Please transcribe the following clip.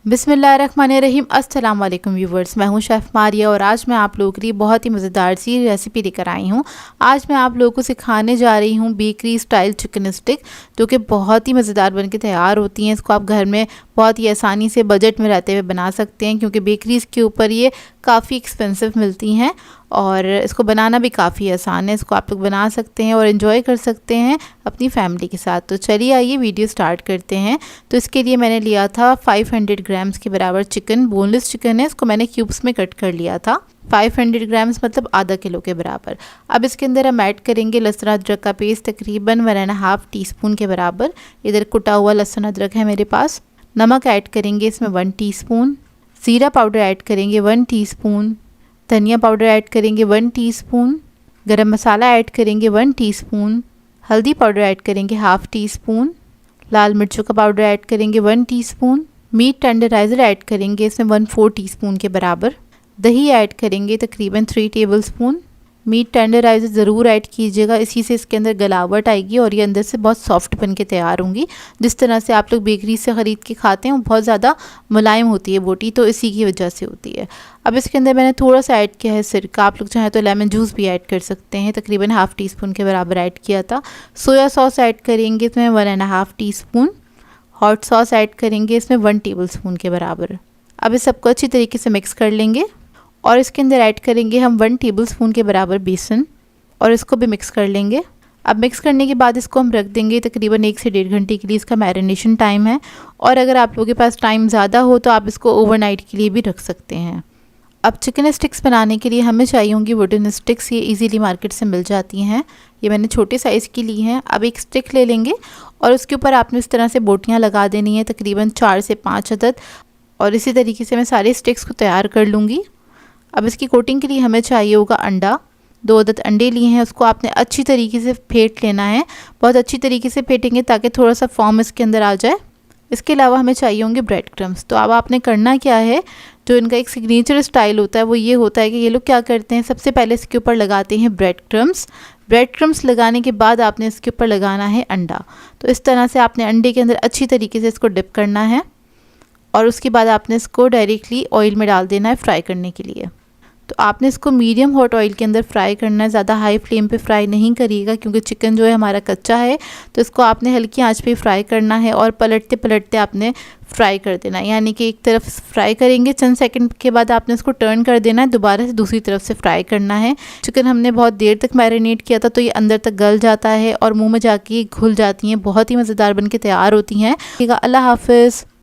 बिस्मिल्लाहिर्रहमानिर्रहीम। अस्सलाम वालेकुम व्यूवर्स, मैं हूं शेफ़ मारिया और आज मैं आप लोगों के लिए बहुत ही मज़ेदार सी रेसिपी लेकर आई हूं। आज मैं आप लोगों को सिखाने जा रही हूं बेकरी स्टाइल चिकन स्टिक, जो कि बहुत ही मज़ेदार बनके तैयार होती हैं। इसको आप घर में बहुत ही आसानी से बजट में रहते हुए बना सकते हैं, क्योंकि बेकरीज़ के ऊपर ये काफ़ी एक्सपेंसिव मिलती हैं और इसको बनाना भी काफ़ी आसान है। इसको आप लोग बना सकते हैं और इन्जॉय कर सकते हैं अपनी फैमिली के साथ। तो चलिए आइए वीडियो स्टार्ट करते हैं। तो इसके लिए मैंने लिया था 500 ग्राम्स के बराबर चिकन। बोनलेस चिकन है, इसको मैंने क्यूब्स में कट कर लिया था। 500 ग्राम्स मतलब आधा किलो के बराबर। अब इसके अंदर हम ऐड करेंगे लहसुन अदरक का पेस्ट, तकरीबन 1.5 टीस्पून के बराबर। इधर कुटा हुआ लहसुन अदरक है मेरे पास। नमक ऐड करेंगे इसमें 1 टीस्पून। ज़ीरा पाउडर ऐड करेंगे 1 टीस्पून। धनिया पाउडर ऐड करेंगे 1 टीस्पून। गरम मसाला ऐड करेंगे 1 टीस्पून। हल्दी पाउडर ऐड करेंगे ½ टीस्पून। लाल मिर्चों का पाउडर ऐड करेंगे 1 टीस्पून। मीट टेंडराइज़र ऐड करेंगे इसमें 1/4 टीस्पून के बराबर। दही ऐड करेंगे तकरीबन 3 टेबलस्पून। मीट टेंडराइज़र ज़रूर ऐड कीजिएगा, इसी से इसके अंदर गलावट आएगी और ये अंदर से बहुत सॉफ्ट बन के तैयार होंगी। जिस तरह से आप लोग बेकरी से ख़रीद के खाते हैं वो बहुत ज़्यादा मुलायम होती है बोटी, तो इसी की वजह से होती है। अब इसके अंदर मैंने थोड़ा सा ऐड किया है सिरका, आप लोग चाहें तो लेमन जूस भी ऐड कर सकते हैं, तकरीबन ½ टीस्पून के बराबर ऐड किया था। सोया सॉस ऐड करेंगे इसमें 1.5 टीस्पून। हॉट सॉस ऐड करेंगे इसमें 1 टेबलस्पून के बराबर। अब इस सबको अच्छी तरीके से मिक्स कर लेंगे और इसके अंदर ऐड करेंगे हम 1 टेबलस्पून के बराबर बेसन और इसको भी मिक्स कर लेंगे। अब मिक्स करने के बाद इसको हम रख देंगे तकरीबन 1 से 1.5 घंटे के लिए, इसका मैरिनेशन टाइम है। और अगर आप लोगों के पास टाइम ज़्यादा हो तो आप इसको ओवरनाइट के लिए भी रख सकते हैं। अब चिकन स्टिक्स बनाने के लिए हमें चाहिए होंगी वुडन स्टिक्स। ये इजीली मार्केट से मिल जाती हैं। ये मैंने छोटे साइज़ की ली हैं। अब एक स्टिक ले लेंगे और उसके ऊपर आपने इस तरह से बोटियाँ लगा देनी है, तकरीबन 4 से 5 अदद। और इसी तरीके से मैं सारे स्टिक्स को तैयार कर लूँगी। अब इसकी कोटिंग के लिए हमें चाहिए होगा अंडा। 2 अदद अंडे लिए हैं, उसको आपने अच्छी तरीके से फेंट लेना है। बहुत अच्छी तरीके से फेंटेंगे ताकि थोड़ा सा फॉर्म इसके अंदर आ जाए। इसके अलावा हमें चाहिए होंगे ब्रेड क्रम्स। तो अब आपने करना क्या है, जो इनका एक सिग्नेचर स्टाइल होता है वो ये होता है कि ये लोग क्या करते हैं, सबसे पहले इसके ऊपर लगाते हैं ब्रेड क्रम्स। ब्रेड क्रम्स लगाने के बाद आपने इसके ऊपर लगाना है अंडा। तो इस तरह से आपने अंडे के अंदर अच्छी तरीके से इसको डिप करना है और उसके बाद आपने इसको डायरेक्टली ऑयल में डाल देना है फ्राई करने के लिए। तो आपने इसको मीडियम हॉट ऑयल के अंदर फ्राई करना है, ज़्यादा हाई फ्लेम पे फ्राई नहीं करिएगा, क्योंकि चिकन जो है हमारा कच्चा है। तो इसको आपने हल्की आंच पे फ्राई करना है और पलटते पलटते आपने फ्राई कर देना है। यानी कि एक तरफ फ्राई करेंगे, चंद सेकंड के बाद आपने इसको टर्न कर देना है, दोबारा से दूसरी तरफ से फ्राई करना है। चिकन हमने बहुत देर तक मैरिनेट किया था तो ये अंदर तक गल जाता है और मुँह में जाके घुल जाती हैं। बहुत ही मज़ेदार बन के तैयार होती हैं। अल्लाह हाफिज़।